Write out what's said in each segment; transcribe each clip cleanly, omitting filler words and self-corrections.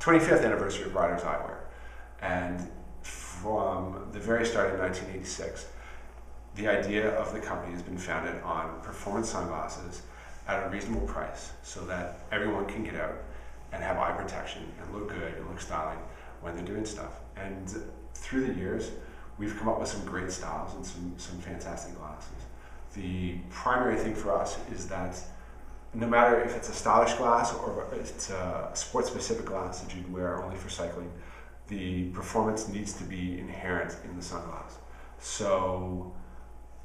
25th anniversary of Ryders Eyewear. And from the very start in 1986, the idea of the company has been founded on performance sunglasses at a reasonable price so that everyone can get out and have eye protection and look good and look styling when they're doing stuff. And through the years, we've come up with some great styles and some fantastic glasses. The primary thing for us is that no matter if it's a stylish glass or it's a sports-specific glass that you'd wear only for cycling, the performance needs to be inherent in the sunglass. So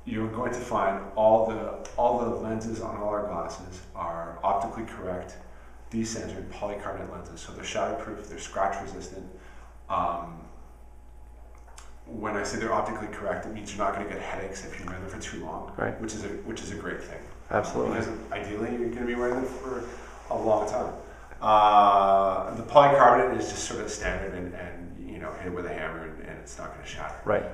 you're going to find all the lenses on all our glasses are optically correct, decentered polycarbonate lenses. So they're shatterproof, they're scratch resistant. When I say they're optically correct, it means you're not going to get headaches if you wear them for too long, right. which is a great thing. Absolutely. Because ideally you're going to be wearing them for a long time. The polycarbonate is just sort of standard and hit it with a hammer and it's not going to shatter. Right.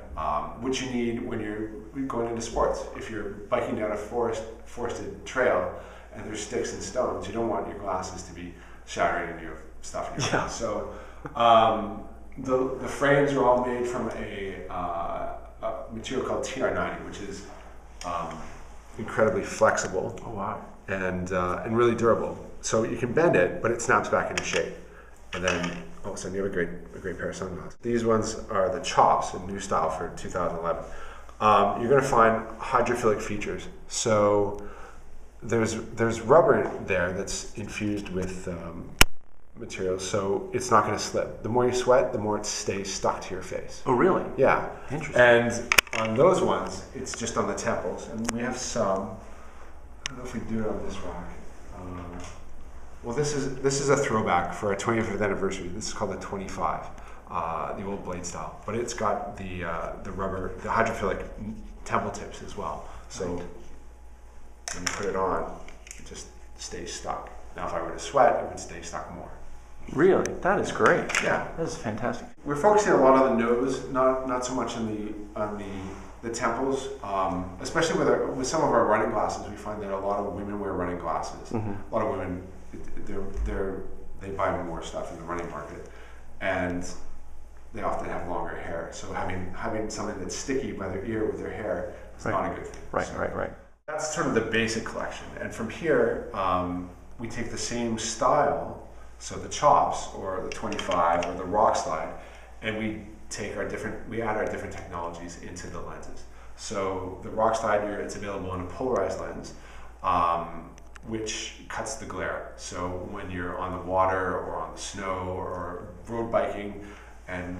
Which you need when you're going into sports. If you're biking down a forested trail and there's sticks and stones, you don't want your glasses to be shattering and you have stuff in your eyes. So the frames are all made from a material called TR90, which is incredibly flexible. Oh wow! And really durable. So you can bend it, but it snaps back into shape. And then all of a sudden you have a great pair of sunglasses. These ones are the Chops, a new style for 2011. You're going to find hydrophilic features. So there's rubber there that's infused with materials, so it's not going to slip. The more you sweat, the more it stays stuck to your face. Oh really? Yeah. Interesting. And on those ones, it's just on the temples, and we have some. I don't know if we do it on this rack. Well, this is a throwback for our 25th anniversary. This is called the 25, the old blade style, but it's got the rubber, the hydrophilic temple tips as well. So when you put it on, it just stays stuck. Now, if I were to sweat, it would stay stuck more. Really? That is great. Yeah, that is fantastic. We're focusing a lot on the nose, not so much on the temples. Especially with some of our running glasses, we find that a lot of women wear running glasses. Mm-hmm. A lot of women, they buy more stuff in the running market, and they often have longer hair. So having something that's sticky by their ear with their hair is not a good thing. Right, so right. That's sort of the basic collection, and from here we take the same style. So the Chops or the 25 or the Rock Slide, and we add our different technologies into the lenses. So the Rock Slide, it's available in a polarized lens, which cuts the glare. So when you're on the water or on the snow or road biking, and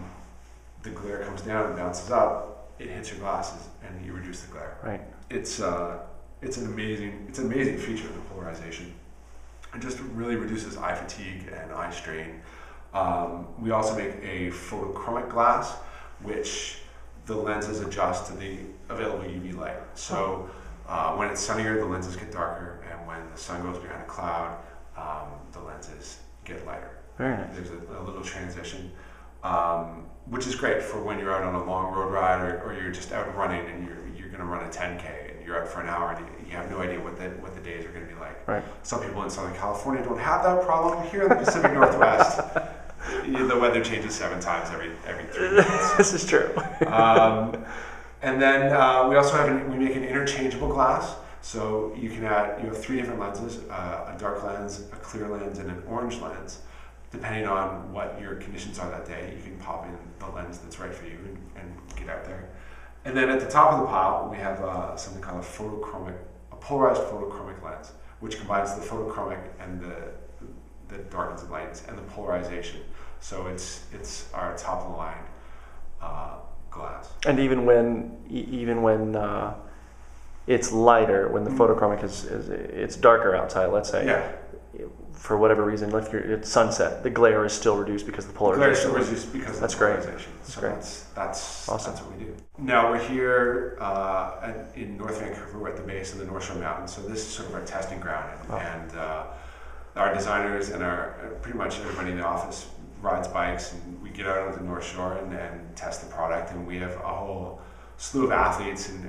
the glare comes down and bounces up, it hits your glasses and you reduce the glare. Right. It's an amazing feature of the polarization. It just really reduces eye fatigue and eye strain. We also make a photochromic glass, which the lenses adjust to the available UV light. So when it's sunnier, the lenses get darker, and when the sun goes behind a cloud, the lenses get lighter. Very nice. There's a little transition, which is great for when you're out on a long road ride or you're just out running and you're going to run a 10K and you're out for an hour and you have no idea what the days are going to be like. Right. Some people in Southern California don't have that problem. Here in the Pacific Northwest, the weather changes 7 times every 3 minutes. This is true. And then we also we make an interchangeable glass. So you have 3 different lenses: a dark lens, a clear lens, and an orange lens. Depending on what your conditions are that day, you can pop in the lens that's right for you and get out there. And then at the top of the pile, we have something called a polarized photochromic lens, which combines the photochromic and the darkens and lightens and the polarization. So it's our top of the line glass. And even when it's lighter, when the photochromic it's darker outside, let's say. Yeah. For whatever reason, if it's sunset, the glare is still reduced because of the polarization. The glare is still reduced because of the polarization. That's great. That's awesome. That's what we do. Now we're here in North Vancouver. We're at the base of the North Shore Mountains, so this is sort of our testing ground. And our designers and pretty much everybody in the office rides bikes, and we get out on the North Shore and test the product. And we have a whole slew of athletes and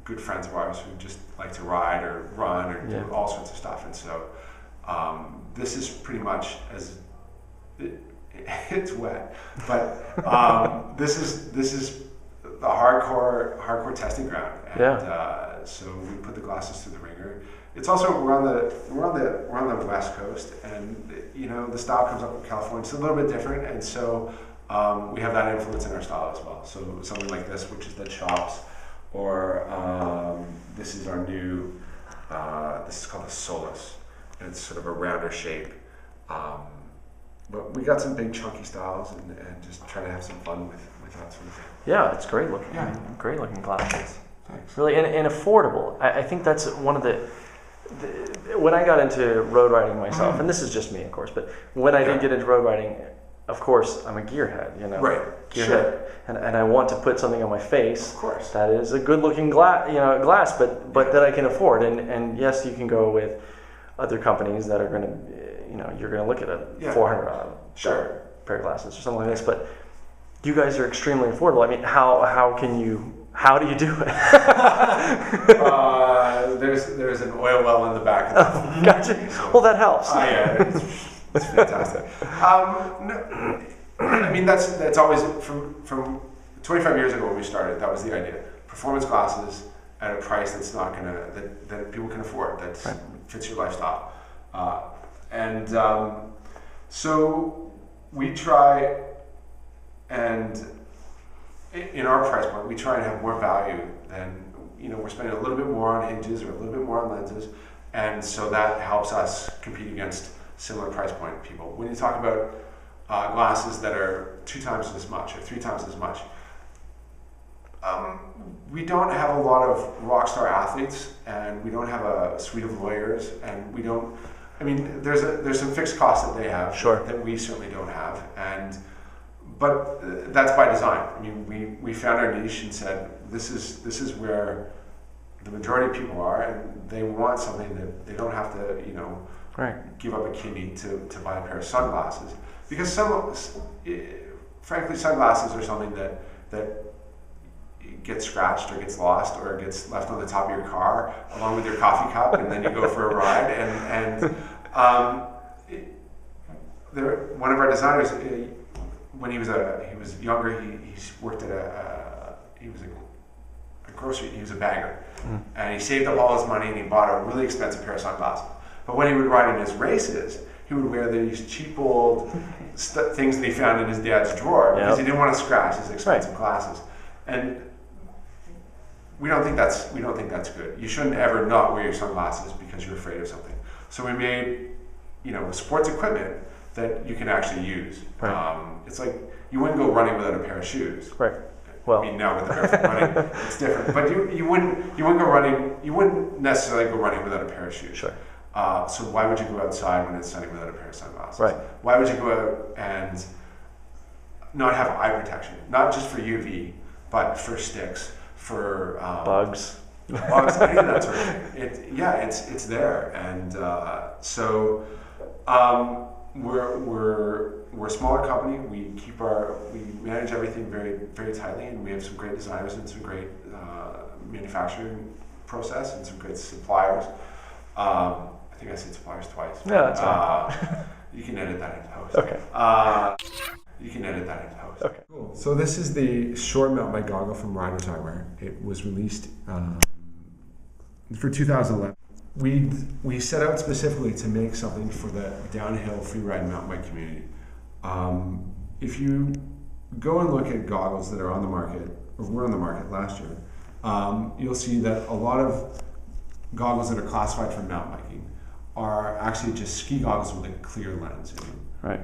good friends of ours who just like to ride or run or do all sorts of stuff. And so this is pretty much as it's wet, but this is the hardcore testing ground, and so we put the glasses through the ringer. It's also we're on the West Coast, and the style comes up from California. It's a little bit different, and so we have that influence in our style as well. So something like this, which is the chops, or this is our new. This is called the Solus, and it's sort of a rounder shape. But we got some big chunky styles, and just trying to have some fun with that sort of thing. Yeah, it's great looking. Yeah. Great looking glasses. Thanks. Really, and affordable. I think that's one of the when I got into road riding myself, and this is just me, of course, but when I did get into road riding, of course, I'm a gearhead, Right. Gearhead, Sure. and I want to put something on my face. Of course. That is a good-looking glass, but that I can afford. And yes, you can go with other companies that are going to, you're going to look at a $400 Sure. pair of glasses or something like this, but you guys are extremely affordable. I mean, how do you do it? There's an oil well in the back of the Gotcha. So, well, that helps. Yeah, it's fantastic. No, I mean, that's always from 25 years ago when we started. That was the idea: performance glasses at a price that's not that people can afford, that fits your lifestyle, so we try and in our price point, we try and have more value than we're spending a little bit more on hinges or a little bit more on lenses, and so that helps us compete against similar price point people. When you talk about glasses that are 2 times as much or 3 times as much, we don't have a lot of rock star athletes, and we don't have a suite of lawyers, and we don't. I mean, there's some fixed costs that they have that we certainly don't have, but that's by design. I mean, we found our niche and said this is where the majority of people are, and they want something that they don't have to give up a kidney to buy a pair of sunglasses, because frankly sunglasses are something that gets scratched or gets lost or gets left on the top of your car along with your coffee cup, and then you go for a ride, and one of our designers, when he was younger, he worked at he was a grocery, he was a bagger, and he saved up all his money and he bought a really expensive pair of sunglasses. But when he would ride in his races, he would wear these cheap old things that he found in his dad's drawer because he didn't want to scratch his expensive glasses. And we don't think that's good. You shouldn't ever not wear your sunglasses because you're afraid of something. So we made sports equipment that you can actually use. It's like you wouldn't go running without a pair of shoes. Right. Well, I mean, now with the barefoot running, it's different. But you wouldn't go running. You wouldn't necessarily go running without a pair of shoes. Sure. So why would you go outside when it's sunny without a pair of sunglasses? Right. Why would you go out and not have eye protection? Not just for UV, but for sticks, for bugs, any of that sort of thing. It's there, and so we're a smaller company. We manage everything very, very tightly, and we have some great designers and some great manufacturing process and some great suppliers. I think I said suppliers twice. Yeah, that's right. You can edit that in post. Okay. You can edit that in post. Okay. Cool. So this is the short mount light goggle from Ryders Eyewear. It was released for 2011. We set out specifically to make something for the downhill freeride mountain bike community. If you go and look at goggles that are on the market, or were on the market last year, you'll see that a lot of goggles that are classified for mountain biking are actually just ski goggles with a clear lens in them. Right.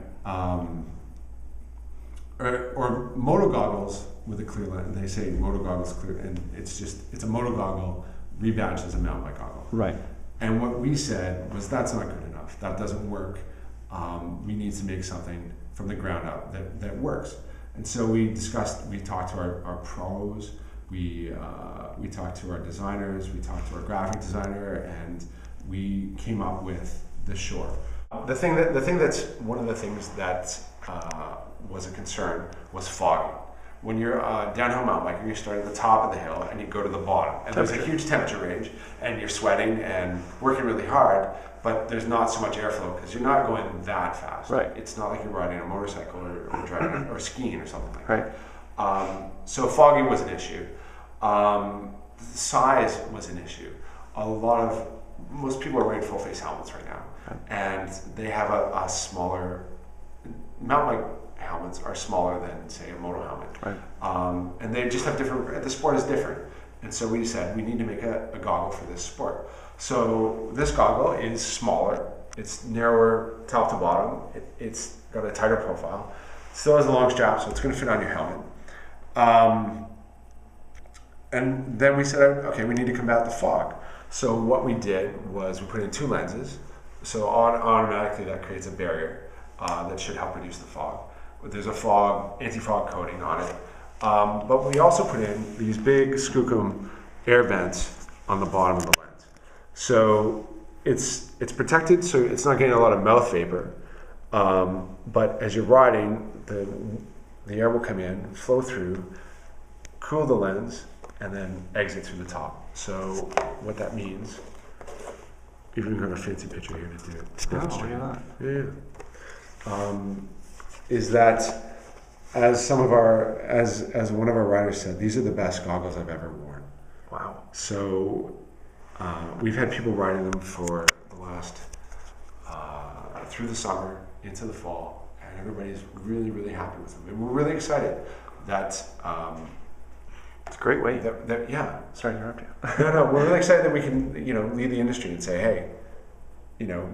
Or moto goggles with a clear lens. They say moto goggles clear, and it's a moto goggle rebadged as a mountain bike goggle. Right. And what we said was that's not good enough. That doesn't work. We need to make something from the ground up that works. And so we talked to our pros, we talked to our designers, we talked to our graphic designer, and we came up with the Shore. The thing that's one of the things that was a concern was fogging. when you're a downhill mountain biker, you start at the top of the hill and you go to the bottom. And there's a huge temperature range, and you're sweating and working really hard, but there's not so much airflow because you're not going that fast. Right. It's not like you're riding a motorcycle or driving or skiing or something like Right. that. So fogging was an issue. Size was an issue. Most people are wearing full face helmets right now, and they have a smaller, mountain bike helmets are smaller than, say, a moto helmet. Right. And they just have different, the sport is different. And so we said we need to make a goggle for this sport. So this goggle is smaller, it's narrower top to bottom, it's got a tighter profile, still has a long strap, so it's going to fit on your helmet. And then we said, okay, we need to combat the fog. So what we did was we put in 2 lenses, so automatically that creates a barrier that should help reduce the fog. There's a anti-fog coating on it. But we also put in these big Skookum air vents on the bottom of the lens. So it's protected, so it's not getting a lot of mouth vapor. But as you're riding, the air will come in, flow through, cool the lens, and then exit through the top. So what that means, even got a fancy picture here to do it. Look at that. Yeah. Is that as one of our riders said, these are the best goggles I've ever worn. Wow. So we've had people riding them for the last through the summer into the fall, and everybody's really, really happy with them. And we're really excited that it's a great way. Yeah. Sorry to interrupt you. No, we're really excited that we can, lead the industry and say, hey,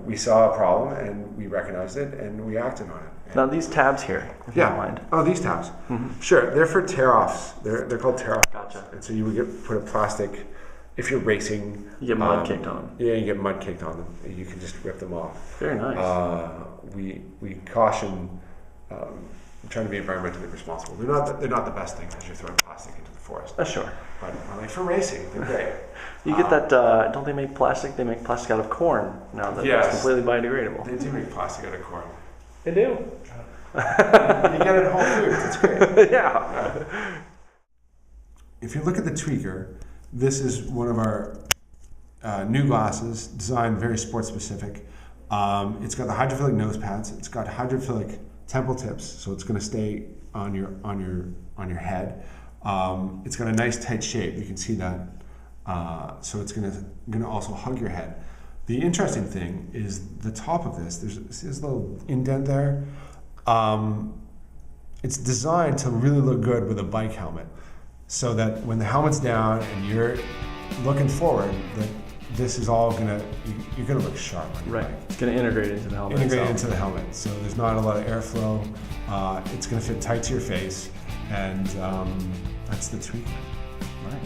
we saw a problem and we recognized it and we acted on it. Now these tabs here, if you don't mind. Oh, these tabs. Mm-hmm. Sure, they're for tear-offs. They're called tear-offs. Gotcha. And so you would put a plastic, if you're racing. You get mud kicked on them. Yeah, you get mud kicked on them. You can just rip them off. Very nice. We caution trying to be environmentally responsible. They're not the best thing because you're throwing plastic into the forest. Sure. But like for racing, they're great. You get that, don't they make plastic? They make plastic out of corn now that's completely biodegradable. They do make plastic out of corn. They do. You get it at Whole Foods, it's great. Yeah. If you look at the tweaker, this is one of our new glasses, designed very sports specific. It's got the hydrophilic nose pads. It's got hydrophilic temple tips, so it's going to stay on your head. It's got a nice tight shape. You can see that. So it's going to also hug your head. The interesting thing is the top of this. There's this little indent there. It's designed to really look good with a bike helmet, so that when the helmet's down and you're looking forward, that this is all you're gonna look sharp on your bike. It's gonna integrate into the helmet. Into the helmet, so there's not a lot of airflow. It's gonna fit tight to your face, and that's the tweaker. Right.